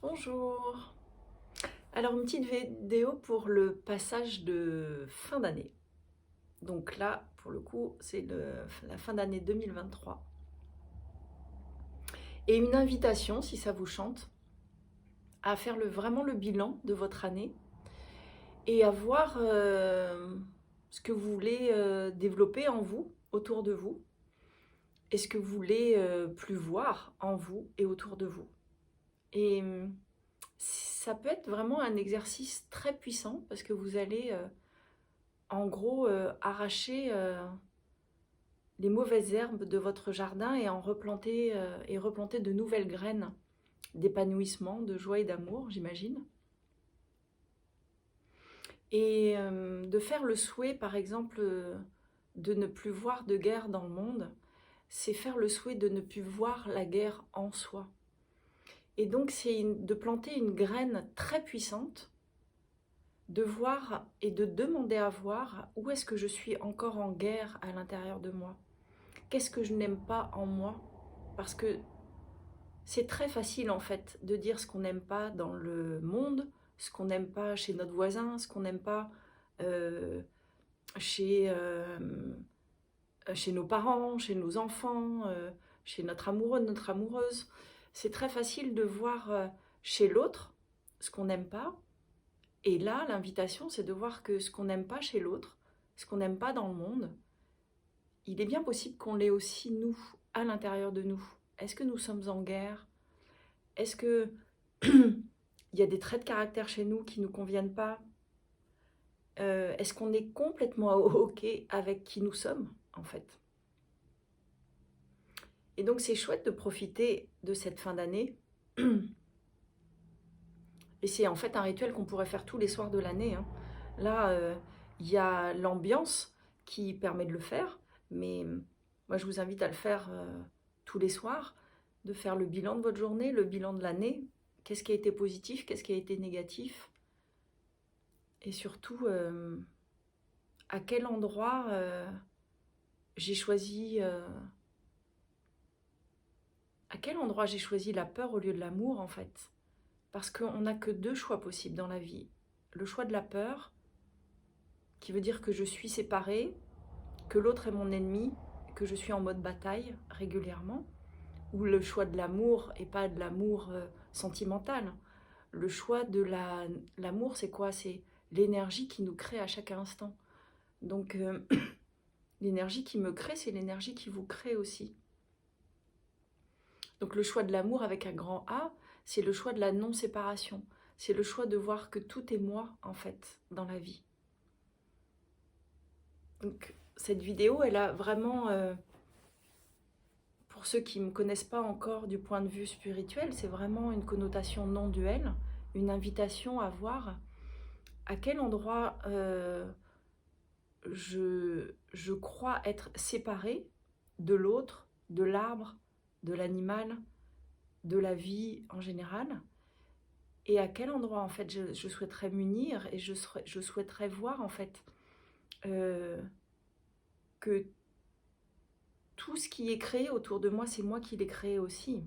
Bonjour. Alors une petite vidéo pour le passage de fin d'année. Donc là, pour le coup, c'est la fin d'année 2023. Et une invitation, si ça vous chante, à faire vraiment le bilan de votre année et à voir ce que vous voulez développer en vous, autour de vous, et ce que vous voulez plus voir en vous et autour de vous. Et ça peut être vraiment un exercice très puissant parce que vous allez en gros arracher les mauvaises herbes de votre jardin et replanter de nouvelles graines d'épanouissement, de joie et d'amour, j'imagine. Et de faire le souhait, par exemple, de ne plus voir de guerre dans le monde, c'est faire le souhait de ne plus voir la guerre en soi. Et donc, c'est de planter une graine très puissante, de voir et de demander à voir où est-ce que je suis encore en guerre à l'intérieur de moi. Qu'est-ce que je n'aime pas en moi? Parce que c'est très facile en fait de dire ce qu'on n'aime pas dans le monde, ce qu'on n'aime pas chez notre voisin, ce qu'on n'aime pas euh, chez, chez nos parents, chez nos enfants, chez notre amoureux, notre amoureuse. C'est très facile de voir chez l'autre ce qu'on n'aime pas. Et là, l'invitation, c'est de voir que ce qu'on n'aime pas chez l'autre, ce qu'on n'aime pas dans le monde, il est bien possible qu'on l'ait aussi nous, à l'intérieur de nous. Est-ce que nous sommes en guerre? Est-ce que il y a des traits de caractère chez nous qui ne nous conviennent pas? Est-ce qu'on est complètement OK avec qui nous sommes, en fait? Et donc, c'est chouette de profiter de cette fin d'année. Et c'est en fait un rituel qu'on pourrait faire tous les soirs de l'année, hein. Là, il y a l'ambiance qui permet de le faire, mais moi, je vous invite à le faire tous les soirs, de faire le bilan de votre journée, le bilan de l'année. Qu'est-ce qui a été positif, qu'est-ce qui a été négatif? Et surtout, à quel endroit j'ai choisi... à quel endroit j'ai choisi la peur au lieu de l'amour, en fait? Parce qu'on n'a que deux choix possibles dans la vie. Le choix de la peur, qui veut dire que je suis séparée, que l'autre est mon ennemi, que je suis en mode bataille régulièrement, ou le choix de l'amour et pas de l'amour sentimental. Le choix de l'amour, c'est quoi? C'est l'énergie qui nous crée à chaque instant. Donc, l'énergie qui me crée, c'est l'énergie qui vous crée aussi. Donc, le choix de l'amour avec un grand A, c'est le choix de la non-séparation. C'est le choix de voir que tout est moi, en fait, dans la vie. Donc, cette vidéo, elle a vraiment, pour ceux qui ne me connaissent pas encore du point de vue spirituel, c'est vraiment une connotation non duelle, une invitation à voir à quel endroit je crois être séparée de l'autre, de l'arbre, de l'animal, de la vie en général, et à quel endroit en fait je souhaiterais m'unir et je souhaiterais voir en fait que tout ce qui est créé autour de moi, c'est moi qui l'ai créé aussi.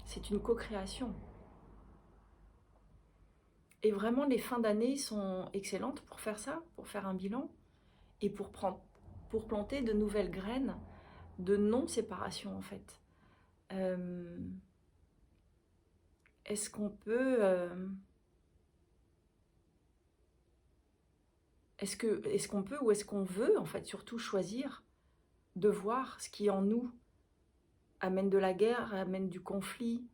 C'est une co-création. Et vraiment, les fins d'année sont excellentes pour faire ça, pour faire un bilan et pour planter de nouvelles graines de non-séparation en fait. Est-ce qu'on peut... est-ce qu'on peut ou est-ce qu'on veut en fait surtout choisir de voir ce qui en nous amène de la guerre, amène du conflit,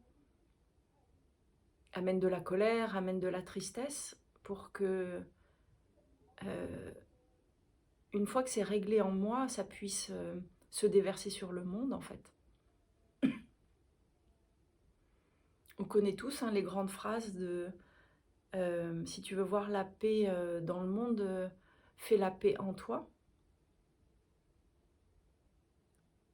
amène de la colère, amène de la tristesse, pour que, une fois que c'est réglé en moi, ça puisse se déverser sur le monde, en fait. On connaît tous hein, les grandes phrases de si tu veux voir la paix dans le monde, fais la paix en toi.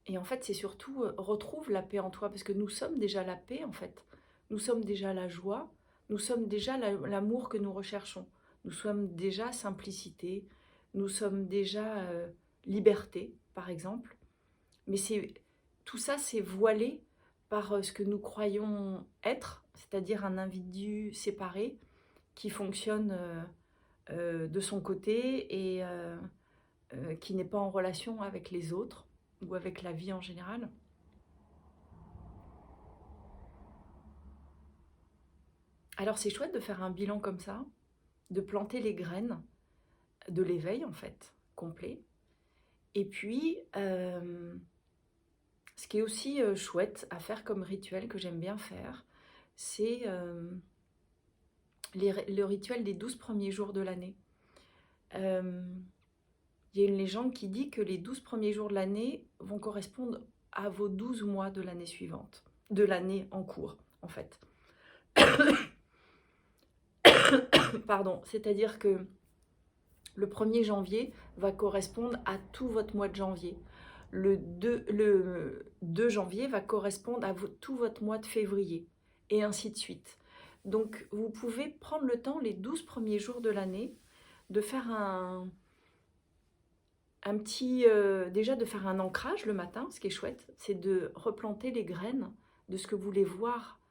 Et en fait, c'est surtout retrouve la paix en toi, parce que nous sommes déjà la paix, en fait. Nous sommes déjà la joie, nous sommes déjà l'amour que nous recherchons. Nous sommes déjà simplicité, nous sommes déjà liberté, par exemple. Mais tout ça, c'est voilé par ce que nous croyons être, c'est-à-dire un individu séparé qui fonctionne de son côté et qui n'est pas en relation avec les autres ou avec la vie en général. Alors c'est chouette de faire un bilan comme ça, de planter les graines de l'éveil en fait, complet. Et puis, ce qui est aussi chouette à faire comme rituel que j'aime bien faire, c'est le rituel des 12 premiers jours de l'année. Il y a une légende qui dit que les 12 premiers jours de l'année vont correspondre à vos 12 mois de l'année suivante, de l'année en cours en fait. Pardon, c'est-à-dire que le 1er janvier va correspondre à tout votre mois de janvier. Le 2 janvier va correspondre à tout votre mois de février, et ainsi de suite. Donc, vous pouvez prendre le temps, les 12 premiers jours de l'année, de faire déjà de faire un ancrage le matin. Ce qui est chouette, c'est de replanter les graines de ce que vous voulez voir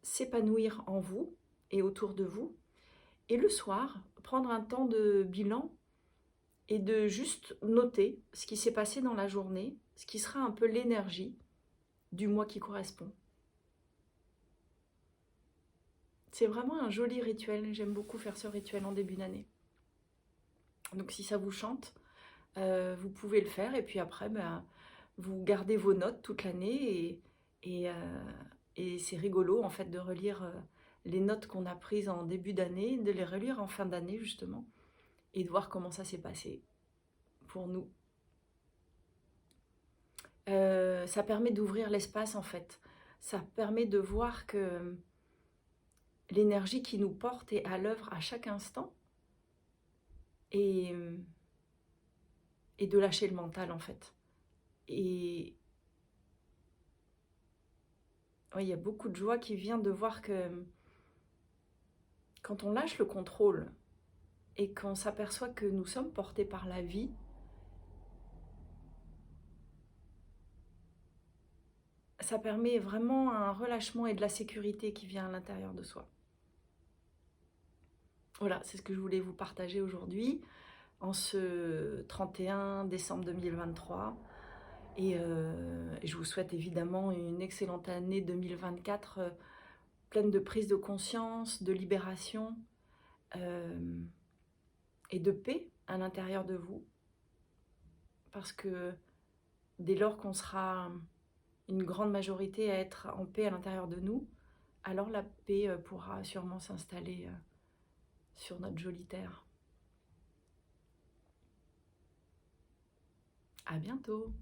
s'épanouir en vous et autour de vous. Et le soir, prendre un temps de bilan et de juste noter ce qui s'est passé dans la journée, ce qui sera un peu l'énergie du mois qui correspond. C'est vraiment un joli rituel, j'aime beaucoup faire ce rituel en début d'année. Donc si ça vous chante, vous pouvez le faire et puis après, vous gardez vos notes toute l'année et c'est rigolo en fait de relire les notes qu'on a prises en début d'année, de les relire en fin d'année justement et de voir comment ça s'est passé pour nous. Ça permet d'ouvrir l'espace en fait. Ça permet de voir que l'énergie qui nous porte est à l'œuvre à chaque instant et de lâcher le mental en fait. Et ouais, il y a beaucoup de joie qui vient de voir que quand on lâche le contrôle et qu'on s'aperçoit que nous sommes portés par la vie, ça permet vraiment un relâchement et de la sécurité qui vient à l'intérieur de soi. Voilà, c'est ce que je voulais vous partager aujourd'hui, en ce 31 décembre 2023. Et je vous souhaite évidemment une excellente année 2024, pleine de prise de conscience, de libération et de paix à l'intérieur de vous. Parce que dès lors qu'on sera une grande majorité à être en paix à l'intérieur de nous, alors la paix pourra sûrement s'installer sur notre jolie terre. À bientôt!